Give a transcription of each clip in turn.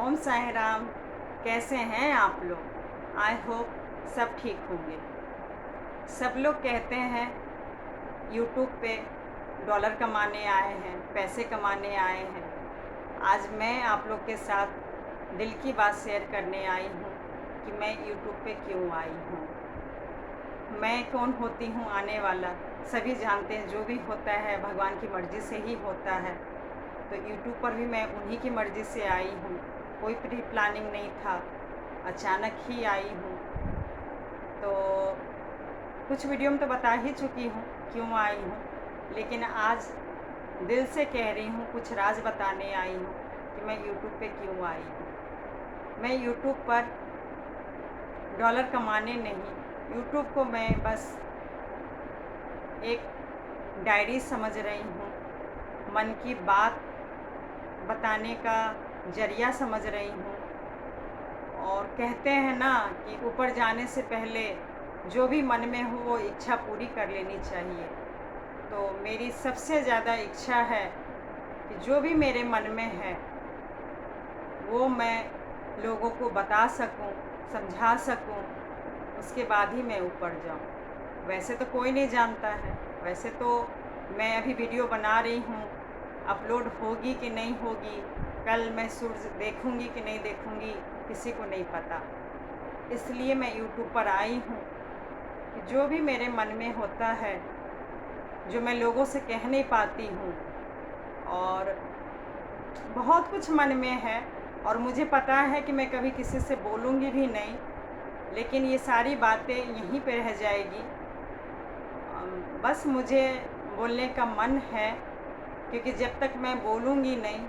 ओम साई राम। कैसे हैं आप लोग? आई होप सब ठीक होंगे। सब लोग कहते हैं यूट्यूब पे डॉलर कमाने आए हैं, पैसे कमाने आए हैं। आज मैं आप लोग के साथ दिल की बात शेयर करने आई हूँ कि मैं यूट्यूब पे क्यों आई हूँ। मैं कौन होती हूँ आने वाला सभी जानते हैं। जो भी होता है भगवान की मर्ज़ी से ही होता है। तो यूट्यूब पर भी मैं उन्हीं की मर्ज़ी से आई हूँ। कोई प्री प्लानिंग नहीं था, अचानक ही आई हूँ। तो कुछ वीडियो में तो बता ही चुकी हूँ क्यों आई हूँ, लेकिन आज दिल से कह रही हूँ, कुछ राज बताने आई हूँ कि मैं यूट्यूब पे क्यों आई हूँ। मैं यूट्यूब पर डॉलर कमाने नहीं, यूट्यूब को मैं बस एक डायरी समझ रही हूँ, मन की बात बताने का ज़रिया समझ रही हूँ। और कहते हैं ना कि ऊपर जाने से पहले जो भी मन में हो वो इच्छा पूरी कर लेनी चाहिए। तो मेरी सबसे ज़्यादा इच्छा है कि जो भी मेरे मन में है वो मैं लोगों को बता सकूं, समझा सकूं, उसके बाद ही मैं ऊपर जाऊं। वैसे तो कोई नहीं जानता है, वैसे तो मैं अभी वीडियो बना रही हूँ, अपलोड होगी कि नहीं होगी, कल मैं सूरज देखूंगी कि नहीं देखूंगी, किसी को नहीं पता। इसलिए मैं यूट्यूब पर आई हूँ कि जो भी मेरे मन में होता है, जो मैं लोगों से कह नहीं पाती हूँ, और बहुत कुछ मन में है और मुझे पता है कि मैं कभी किसी से बोलूँगी भी नहीं, लेकिन ये सारी बातें यहीं पे रह जाएगी। बस मुझे बोलने का मन है, क्योंकि जब तक मैं बोलूँगी नहीं,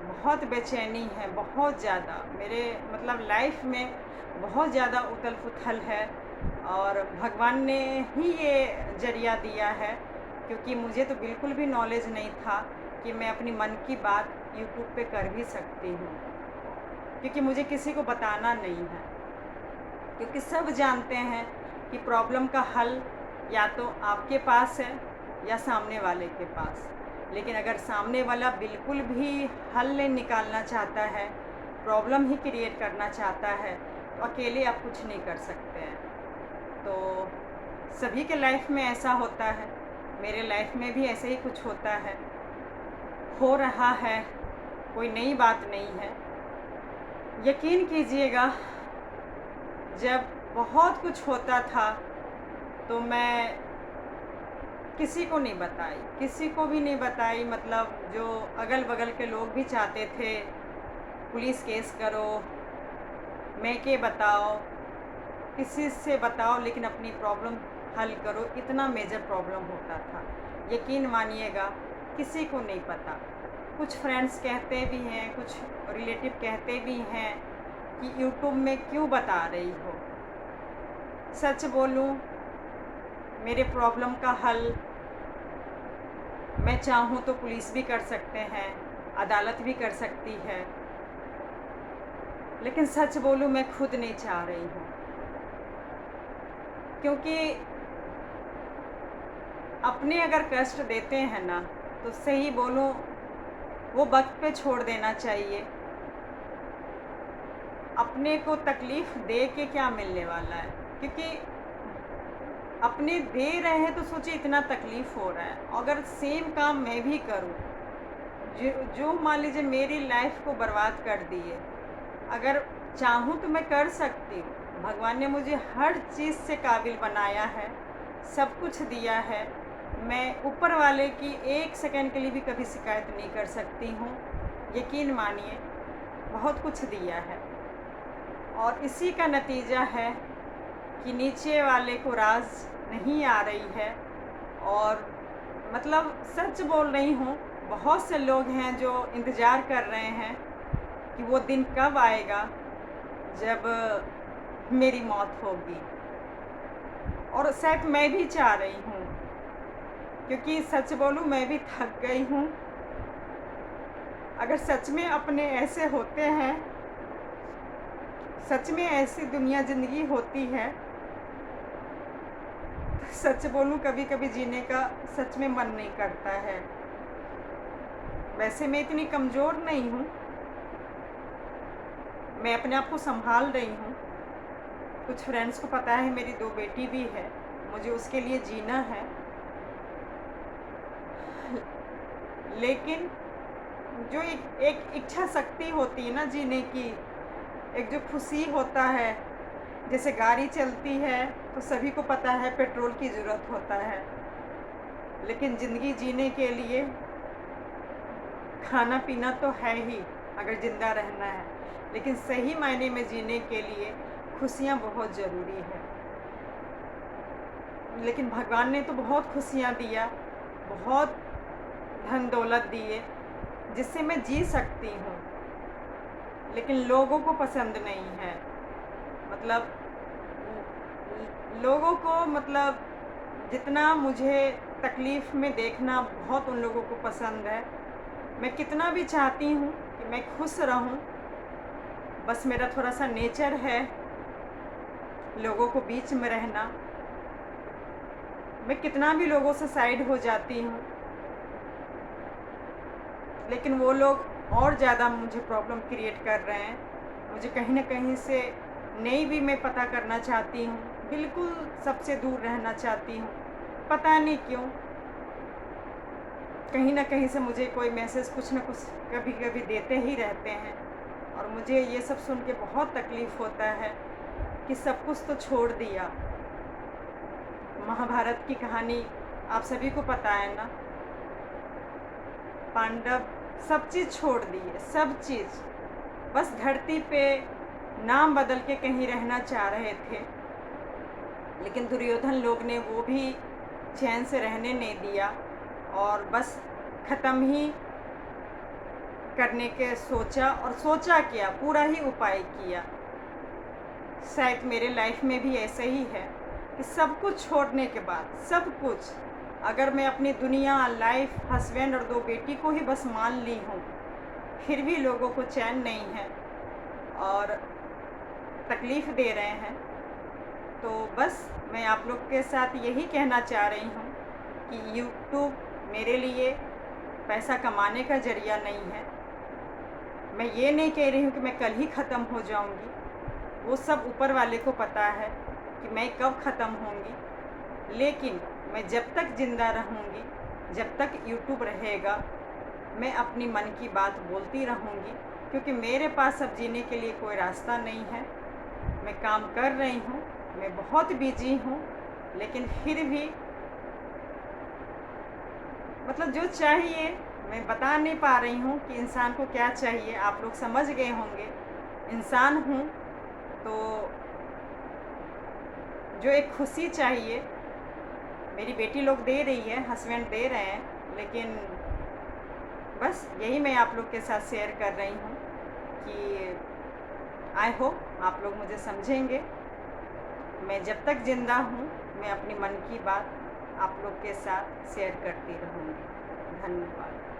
बहुत बेचैनी है, बहुत ज़्यादा मेरे मतलब लाइफ में बहुत ज़्यादा उथल पुथल है। और भगवान ने ही ये ज़रिया दिया है, क्योंकि मुझे तो बिल्कुल भी नॉलेज नहीं था कि मैं अपनी मन की बात यूट्यूब पे कर भी सकती हूँ, क्योंकि मुझे किसी को बताना नहीं है। क्योंकि सब जानते हैं कि प्रॉब्लम का हल या तो आपके पास है या सामने वाले के पास। लेकिन अगर सामने वाला बिल्कुल भी हल नहीं निकालना चाहता है, प्रॉब्लम ही क्रिएट करना चाहता है, तो अकेले आप कुछ नहीं कर सकते हैं। तो सभी के लाइफ में ऐसा होता है, मेरे लाइफ में भी ऐसे ही कुछ होता है, हो रहा है, कोई नई बात नहीं है। यकीन कीजिएगा, जब बहुत कुछ होता था तो मैं किसी को नहीं बताई, किसी को भी नहीं बताई। मतलब जो अगल बगल के लोग भी चाहते थे पुलिस केस करो, मैं के बताओ, किसी से बताओ, लेकिन अपनी प्रॉब्लम हल करो। इतना मेजर प्रॉब्लम होता था, यकीन मानिएगा किसी को नहीं पता। कुछ फ्रेंड्स कहते भी हैं, कुछ रिलेटिव कहते भी हैं कि यूट्यूब में क्यों बता रही हो। सच बोलूं, मेरे प्रॉब्लम का हल मैं चाहूँ तो पुलिस भी कर सकते हैं, अदालत भी कर सकती है, लेकिन सच बोलूं मैं खुद नहीं चाह रही हूँ। क्योंकि अपने अगर कष्ट देते हैं ना, तो सही बोलूं वो वक्त पे छोड़ देना चाहिए। अपने को तकलीफ़ दे के क्या मिलने वाला है? क्योंकि अपने दे रहे हैं तो सोचिए इतना तकलीफ़ हो रहा है। अगर सेम काम मैं भी करूं, जो जो मान लीजिए मेरी लाइफ को बर्बाद कर दिए, अगर चाहूँ तो मैं कर सकती हूँ। भगवान ने मुझे हर चीज़ से काबिल बनाया है, सब कुछ दिया है। मैं ऊपर वाले की एक सेकंड के लिए भी कभी शिकायत नहीं कर सकती हूँ। यकीन मानिए, बहुत कुछ दिया है, और इसी का नतीजा है कि नीचे वाले को राज नहीं आ रही है। और मतलब सच बोल रही हूँ, बहुत से लोग हैं जो इंतज़ार कर रहे हैं कि वो दिन कब आएगा जब मेरी मौत होगी। और शायद मैं भी चाह रही हूँ, क्योंकि सच बोलूँ मैं भी थक गई हूँ। अगर सच में अपने ऐसे होते हैं, सच में ऐसी दुनिया ज़िंदगी होती है, तो सच बोलूँ कभी कभी जीने का सच में मन नहीं करता है। वैसे मैं इतनी कमज़ोर नहीं हूँ, मैं अपने आप को संभाल रही हूँ। कुछ फ्रेंड्स को पता है मेरी 2 बेटी भी है, मुझे उसके लिए जीना है। लेकिन जो एक इच्छा शक्ति होती है ना जीने की, एक जो खुशी होता है, जैसे गाड़ी चलती है तो सभी को पता है पेट्रोल की ज़रूरत होता है, लेकिन ज़िंदगी जीने के लिए खाना पीना तो है ही अगर ज़िंदा रहना है, लेकिन सही मायने में जीने के लिए खुशियाँ बहुत ज़रूरी है। लेकिन भगवान ने तो बहुत खुशियाँ दिया, बहुत धन दौलत दिए जिससे मैं जी सकती हूँ, लेकिन लोगों को पसंद नहीं है। मतलब लोगों को मतलब जितना मुझे तकलीफ़ में देखना बहुत उन लोगों को पसंद है। मैं कितना भी चाहती हूँ कि मैं खुश रहूँ, बस मेरा थोड़ा-सा नेचर है लोगों को बीच में रहना। मैं कितना भी लोगों से साइड हो जाती हूँ, लेकिन वो लोग और ज़्यादा मुझे प्रॉब्लम क्रिएट कर रहे हैं। मुझे कहीं न कहीं से नहीं भी मैं पता करना चाहती हूँ, बिल्कुल सबसे दूर रहना चाहती हूँ। पता नहीं क्यों? कहीं न कहीं से मुझे कोई मैसेज कुछ न कुछ कभी-कभी देते ही रहते हैं, और मुझे ये सब सुन के बहुत तकलीफ़ होता है कि सब कुछ तो छोड़ दिया। महाभारत की कहानी आप सभी को पता है ना? पांडव सब चीज़ छोड़ दिए, सब चीज़। बस धरती पे नाम बदल के कहीं रहना चाह रहे थे, लेकिन दुर्योधन लोग ने वो भी चैन से रहने नहीं दिया और बस ख़त्म ही करने के सोचा, और सोचा क्या, पूरा ही उपाय किया। शायद मेरे लाइफ में भी ऐसा ही है कि सब कुछ छोड़ने के बाद, सब कुछ, अगर मैं अपनी दुनिया, लाइफ, हस्बैंड और 2 बेटी को ही बस मान ली हूँ, फिर भी लोगों को चैन नहीं है और तकलीफ़ दे रहे हैं। तो बस मैं आप लोग के साथ यही कहना चाह रही हूँ कि यूट्यूब मेरे लिए पैसा कमाने का ज़रिया नहीं है। मैं ये नहीं कह रही हूँ कि मैं कल ही ख़त्म हो जाऊँगी, वो सब ऊपर वाले को पता है कि मैं कब ख़त्म होंगी। लेकिन मैं जब तक ज़िंदा रहूँगी, जब तक यूट्यूब रहेगा, मैं अपनी मन की बात बोलती रहूँगी, क्योंकि मेरे पास अब जीने के लिए कोई रास्ता नहीं है। मैं काम कर रही हूँ, मैं बहुत बिज़ी हूँ, लेकिन फिर भी मतलब जो चाहिए मैं बता नहीं पा रही हूँ कि इंसान को क्या चाहिए। आप लोग समझ गए होंगे। इंसान हूँ तो जो एक खुशी चाहिए, मेरी बेटी लोग दे रही है, हस्बैंड दे रहे हैं, लेकिन बस यही मैं आप लोग के साथ शेयर कर रही हूँ कि आई होप आप लोग मुझे समझेंगे। मैं जब तक ज़िंदा हूँ, मैं अपनी मन की बात आप लोग के साथ शेयर करती रहूँगी। धन्यवाद।